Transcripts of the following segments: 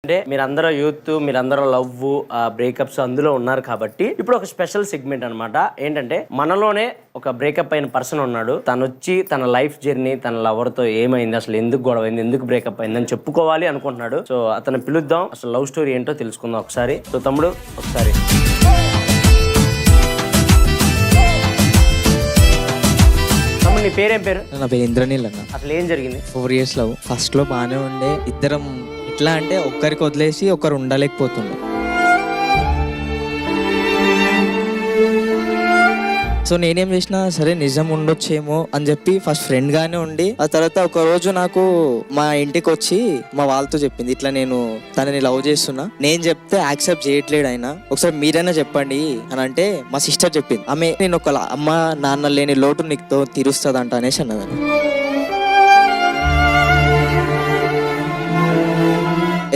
అంటే మీరందరూ యూత్, మీరందరూ లవ్, బ్రేకప్స్ అందులో ఉన్నారు కాబట్టి ఇప్పుడు ఒక స్పెషల్ సెగ్మెంట్ అనమాట. ఏంటంటే మనలోనే ఒక బ్రేకప్ అయిన పర్సన్ ఉన్నాడు. తను వచ్చి తన లైఫ్ జర్నీ, తన లవర్ తో ఏమైంది, అసలు ఎందుకు గొడవ అయింది, ఎందుకు బ్రేకప్ అయింది అని చెప్పుకోవాలి అనుకుంటున్నాడు. సో అతను పిలుద్దాం, అసలు లవ్ స్టోరీ ఏంటో తెలుసుకుందాం ఒకసారి. సో తమ్ముడు ఒకసారి. నీ పేరేం పేరు? నా పేరు ఇంద్రనీల్ అన్న. అసలు ఏం జరిగింది? 4 years లవ్. ఫస్ట్ లో బాగానే ఉండే, ఇద్దరం ఎట్లా అంటే ఒక్కరికి వదిలేసి ఒకరు ఉండలేకపోతుండే. సో నేనేం చేసినా సరే నిజం ఉండొచ్చేమో అని చెప్పి ఫస్ట్ ఫ్రెండ్ గానే ఉండి, ఆ తర్వాత ఒక రోజు నాకు మా ఇంటికి వచ్చి మా వాళ్ళతో చెప్పింది, ఇట్లా నేను తనని లవ్ చేస్తున్నా. నేను చెప్తే యాక్సెప్ట్ చేయట్లేడు ఆయన, ఒకసారి మీరైనా చెప్పండి అని అంటే మా సిస్టర్ చెప్పింది. ఆమె నేను ఒక అమ్మ నాన్న లేని లోటు నీకు తీరుస్తుందంట అనేసి అన్నదని.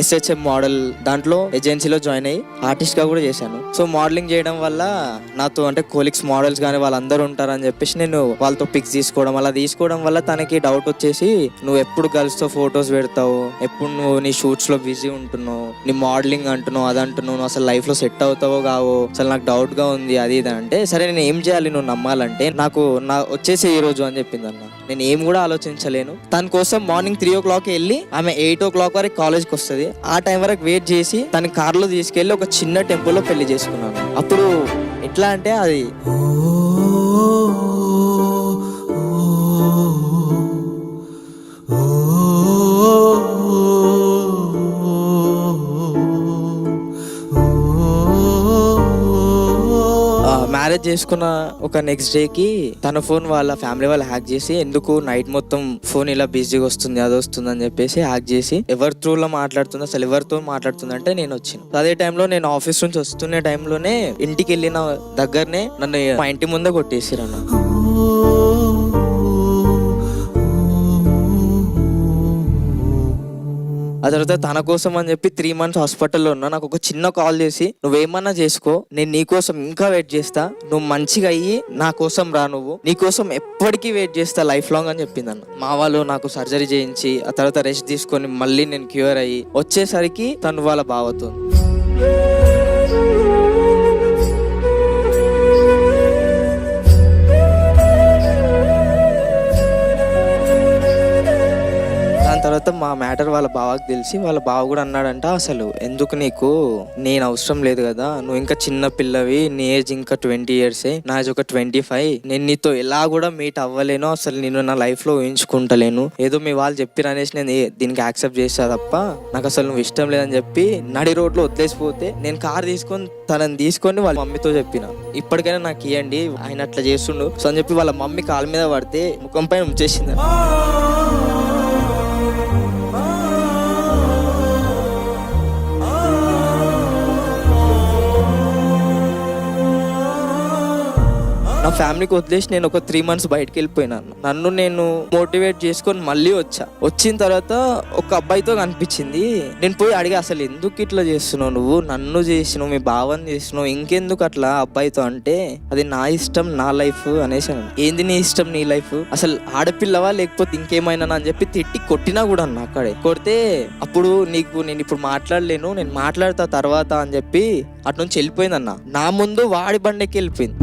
SHM మోడల్ దాంట్లో ఏజెన్సీలో జాయిన్ అయ్యి ఆర్టిస్ట్ గా కూడా చేశాను. సో మోడలింగ్ చేయడం వల్ల నాతో అంటే కోలిక్స్ మోడల్స్ కానీ వాళ్ళందరూ ఉంటారని చెప్పేసి నేను వాళ్ళతో పిక్స్ తీసుకోవడం, అలా తీసుకోవడం వల్ల తనకి డౌట్ వచ్చేసి, నువ్వు ఎప్పుడు గర్ల్స్ తో ఫొటోస్ పెడతావు, ఎప్పుడు నువ్వు నీ షూట్స్ లో బిజీ ఉంటున్నావు, నీ మోడలింగ్ అంటున్నావు, అది అంటున్నావు, నువ్వు అసలు లైఫ్ లో సెట్ అవుతావో కావో, అసలు నాకు డౌట్ గా ఉంది అది ఇది అంటే, సరే నేను ఏం చేయాలి నువ్వు నమ్మాలంటే, నాకు వచ్చేసి ఈ రోజు అని చెప్పింది అన్న. నేను ఏం కూడా ఆలోచించలేను. తన కోసం మార్నింగ్ 3 o'clock వెళ్ళి ఆమె 8 o'clock వరకు కాలేజ్కి వస్తుంది. ఆ టైం వరకు వెయిట్ చేసి తన కార్లో తీసుకెళ్లి ఒక చిన్న టెంపుల్లో పెళ్లి చేసుకున్నాను. అప్పుడు ఎట్లా అంటే అది మ్యారేజ్ చేసుకున్న ఒక నెక్స్ట్ డేకి తన ఫోన్ వాళ్ళ ఫ్యామిలీ వాళ్ళు హ్యాక్ చేసి, ఎందుకు నైట్ మొత్తం ఫోన్ ఇలా బిజీగా వస్తుంది అది వస్తుంది అని చెప్పేసి హ్యాక్ చేసి ఎవరి త్రూలో మాట్లాడుతుంది, అసలు ఎవరితో మాట్లాడుతుంది అంటే నేను వచ్చిన. అదే టైంలో నేను ఆఫీస్ నుంచి వస్తున్న టైంలోనే ఇంటికి వెళ్ళిన దగ్గరనే నన్ను మా ఇంటి ముందే కొట్టేసిరన్న. ఆ తర్వాత తన కోసం అని చెప్పి 3 months హాస్పిటల్లో ఉన్నా. నాకు ఒక చిన్న కాల్ చేసి, నువ్వేమన్నా చేసుకో, నేను నీకోసం ఇంకా వెయిట్ చేస్తా, నువ్వు మంచిగా అయ్యి నా కోసం రా, నువ్వు నీకోసం ఎప్పటికీ వెయిట్ చేస్తా లైఫ్ లాంగ్ అని చెప్పింది అన్న. మా వాళ్ళు నాకు సర్జరీ చేయించి ఆ తర్వాత రెస్ట్ తీసుకొని మళ్ళీ నేను క్యూర్ అయ్యి వచ్చేసరికి తను వాళ్ళ బావతో. తర్వాత మా మ్యాటర్ వాళ్ళ బావకి తెలిసి, వాళ్ళ బావ కూడా అన్నాడంట, అసలు ఎందుకు నీకు, నేను అవసరం లేదు కదా, నువ్వు ఇంకా చిన్న పిల్లవి, నీ ఏజ్ ఇంకా 20 years, నా ఏజ్ ఒక 25, నేను నీతో ఎలా కూడా మీట్ అవ్వలేను, అసలు నేను నా లైఫ్ లో ఊహించుకుంటలేను, ఏదో మీ వాళ్ళు చెప్పిరు అనేసి నేను దీనికి యాక్సెప్ట్ చేస్తా తప్ప నాకు అసలు నువ్వు ఇష్టం లేదని చెప్పి నడి రోడ్లో వదిలేసిపోతే, నేను కార్ తీసుకొని తనని తీసుకొని వాళ్ళ మమ్మీతో చెప్పిన, ఇప్పటికైనా నాకు ఇవ్వండి, ఆయన అట్లా చేస్తుండు సో అని చెప్పి వాళ్ళ మమ్మీ కాళ్ళ మీద పడితే ముఖం పైన ఉంచేసింది. నా ఫ్యామిలీకి వదిలేసి నేను ఒక 3 months బయటకు వెళ్ళిపోయినాను. నన్ను నేను మోటివేట్ చేసుకొని మళ్ళీ వచ్చిన తర్వాత ఒక అబ్బాయితో కనిపించింది. నేను పోయి అడిగా, అసలు ఎందుకు ఇట్లా చేస్తున్నావు, నువ్వు నన్ను చేసినావు, మీ భావాన్ని చేసినావు, ఇంకెందుకు అట్లా అబ్బాయితో అంటే, అది నా ఇష్టం నా లైఫ్ అనేసి. ఏంది నీ ఇష్టం నీ లైఫ్, అసలు ఆడపిల్లవా లేకపోతే ఇంకేమైనా అని చెప్పి తిట్టి కొట్టినా కూడా అన్న. అక్కడే కొడితే అప్పుడు నేను ఇప్పుడు మాట్లాడలేను, నేను మాట్లాడతా తర్వాత అని చెప్పి అటు నుంచి వెళ్ళిపోయిందన్న. నా ముందు వాడి బండికి వెళ్ళిపోయింది.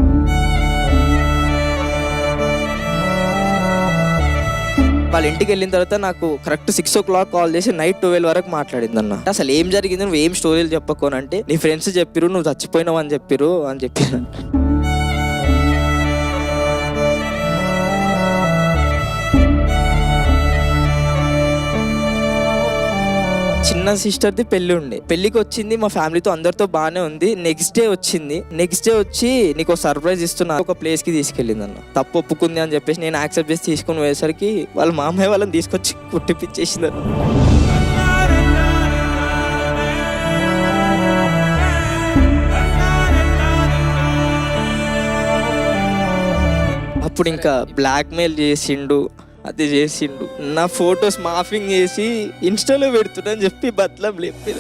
వాళ్ళ ఇంటికి వెళ్ళిన తర్వాత నాకు కరెక్ట్ 6 o'clock కాల్ చేసి నైట్ 12 వరకు మాట్లాడింది అన్న. అసలు ఏం జరిగింది, నువ్వు ఏం స్టోరీలు చెప్పకోనంటే, నీ ఫ్రెండ్స్ చెప్పిరు నువ్వు చచ్చిపోయినావు అని చెప్పిరు అని చెప్పారు. చిన్న సిస్టర్ది పెళ్లి ఉండే, పెళ్లికి వచ్చింది, మా ఫ్యామిలీతో అందరితో బాగానే ఉంది. నెక్స్ట్ డే వచ్చి నీకు సర్ప్రైజ్ ఇస్తున్నా, ఒక ప్లేస్ కి తీసుకెళ్ళింది అన్న. తప్పు ఒప్పుకుంది అని చెప్పేసి నేను యాక్సెప్ట్ చేసి తీసుకుని పోయేసరికి వాళ్ళ మామయ్య వాళ్ళని తీసుకొచ్చి కుట్టిపిచ్చేసింది అన్న. అప్పుడు ఇంకా బ్లాక్ మెయిల్ చేసిండు, అది చేసిండు, నా ఫొటోస్ మాఫింగ్ చేసి ఇన్స్టాలో పెడుతున్నా చెప్పి బతలం లేపిన.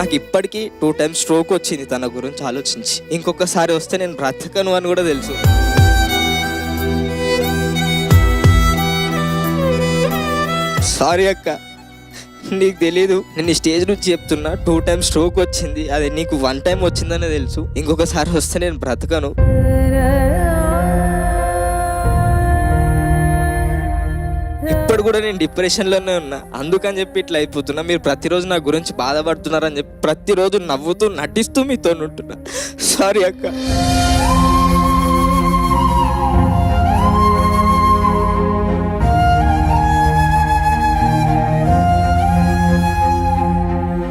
నాకు ఇప్పటికీ 2 times స్ట్రోక్ వచ్చింది తన గురించి ఆలోచించి. ఇంకొకసారి వస్తే నేను బ్రతకను అని కూడా తెలుసు. సారీ అక్క, నీకు తెలీదు, నేను ఈ స్టేజ్ నుంచి చెప్తున్నా 2 times స్ట్రోక్ వచ్చింది. అదే నీకు 1 time వచ్చిందనే తెలుసు. ఇంకొకసారి వస్తే నేను బ్రతకను. ఇప్పుడు కూడా నేను డిప్రెషన్లోనే ఉన్నా, అందుకని చెప్పి ఇట్లా అయిపోతున్నా. మీరు ప్రతిరోజు నా గురించి బాధపడుతున్నారని చెప్పి ప్రతిరోజు నవ్వుతూ నటిస్తూ మీతో ఉంటున్నా. సారీ అక్క.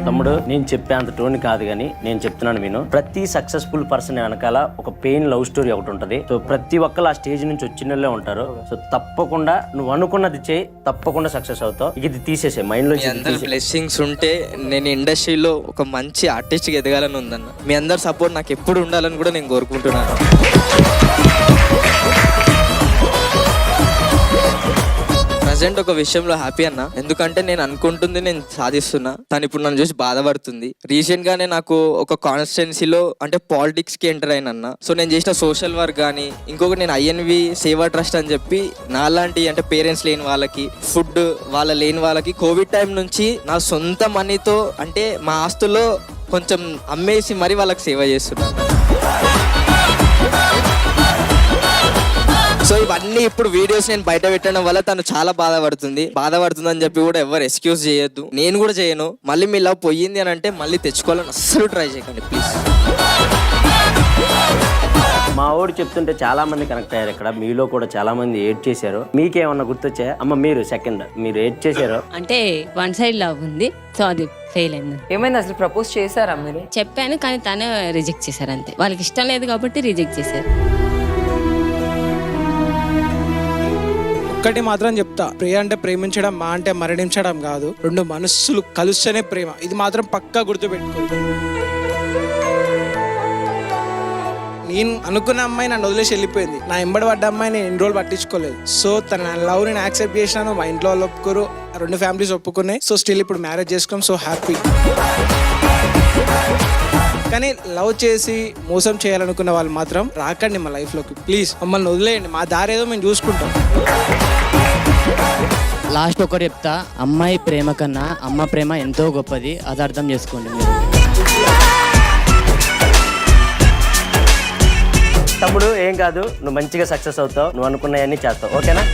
తమ్ముడు, నేను చెప్పే అంత టోన్ కాదు కానీ నేను చెప్తున్నాను విను. ప్రతి సక్సెస్ఫుల్ పర్సన్ వెనకాల ఒక పెయిన్ లవ్ స్టోరీ ఒకటి ఉంటుంది. సో ప్రతి ఒక్కరు ఆ స్టేజ్ నుంచి వచ్చిన ఉంటారు. సో తప్పకుండా నువ్వు అనుకున్నది చేయి, తప్పకుండా సక్సెస్ అవుతావు. ఇది తీసేసే మైండ్ లో. బ్లెస్సింగ్స్ ఉంటే నేను ఇండస్ట్రీలో ఒక మంచి ఆర్టిస్ట్గా ఎదగాలని ఉందన్న. మీ అందరి సపోర్ట్ నాకు ఎప్పుడు ఉండాలని కూడా నేను కోరుకుంటున్నాను. ప్రజెంట్ ఒక విషయంలో హ్యాపీ అన్న, ఎందుకంటే నేను అనుకుంటుంది నేను సాధిస్తున్నా. తను ఇప్పుడు నన్ను చూసి బాధపడుతుంది. రీసెంట్ గానే నాకు ఒక కాన్స్టిట్యున్సీలో అంటే పాలిటిక్స్ కి ఎంటర్ అయినన్నా. సో నేను చేసిన సోషల్ వర్క్ కానీ, ఇంకొకటి నేను INV సేవా ట్రస్ట్ అని చెప్పి నాలాంటి అంటే పేరెంట్స్ లేని వాళ్ళకి, ఫుడ్ వాళ్ళ లేని వాళ్ళకి కోవిడ్ టైం నుంచి నా సొంత మనీతో అంటే మా ఆస్తుల్లో కొంచెం అమ్మేసి మరీ వాళ్ళకి సేవ చేస్తున్నాను. సో ఇవన్నీ ఇప్పుడు వీడియోస్ నేను బయట పెట్టడం వల్ల తను చాలా బాధపడుతుందని చెప్పి కూడా ఎవరు ఎక్స్క్యూజ్ చేయొద్దు, నేను కూడా చేయను. మళ్ళీ మీ లవ్ పోయింది అని అంటే మళ్ళీ తెచ్చుకోవాలని అస్సలు ట్రై చేయకండి ప్లీజ్. మా ఊడు చెప్తుంటే చాలా మంది కనెక్ట్ అయ్యారు. ఇక్కడ మీలో కూడా చాలా మంది ఏడ్ చేశారు. మీకేమన్నా గుర్తొచ్చాయా? అమ్మ మీరు సెకండ్, మీరు ఏడ్ చేశారు అంటే 1 side లవ్ ఉంది. సో అది ఫెయిల్ అయింది. ఏమైంది? అసలు ప్రపోజ్ చేశారా మీరు? చెప్పాను కానీ తనే రిజెక్ట్ చేశారు అంతే. వాళ్ళకి ఇష్టం లేదు కాబట్టి రిజెక్ట్ చేశారు. ఒక్కటి మాత్రం చెప్తా, ప్రియ అంటే ప్రేమించడం, మా అంటే మరణించడం కాదు. 2 మనస్సులు కలుస్తేనే ప్రేమ. ఇది మాత్రం పక్కా గుర్తుపెట్టుకోండి. నేను అనుకున్న అమ్మాయి నన్ను వదిలేసి వెళ్ళిపోయింది. నా ఎంబడి పడ్డ అమ్మాయి నేను 2 రోజులు పట్టించుకోలేదు. సో తన లవ్ నేను యాక్సెప్ట్ చేసినాను. మా ఇంట్లో వాళ్ళు ఒప్పుకోరు, 2 ఫ్యామిలీస్ ఒప్పుకున్నాయి. సో స్టిల్ ఇప్పుడు మ్యారేజ్ చేసుకున్నాం. So happy. కానీ లవ్ చేసి మోసం చేయాలనుకున్న వాళ్ళు మాత్రం రాకండి మా లైఫ్లోకి ప్లీజ్. మమ్మల్ని వదిలేయండి, మా దారి ఏదో మేము చూసుకుంటాం. లాస్ట్ ఒకటి చెప్తా, అమ్మాయి ప్రేమ కన్నా అమ్మ ప్రేమ ఎంతో గొప్పది. అది అర్థం చేసుకోండి మీరు. తమ్ముడు ఏం కాదు, నువ్వు మంచిగా సక్సెస్ అవుతావు, నువ్వు అనుకున్నవన్నీ చేస్తావు. ఓకేనా?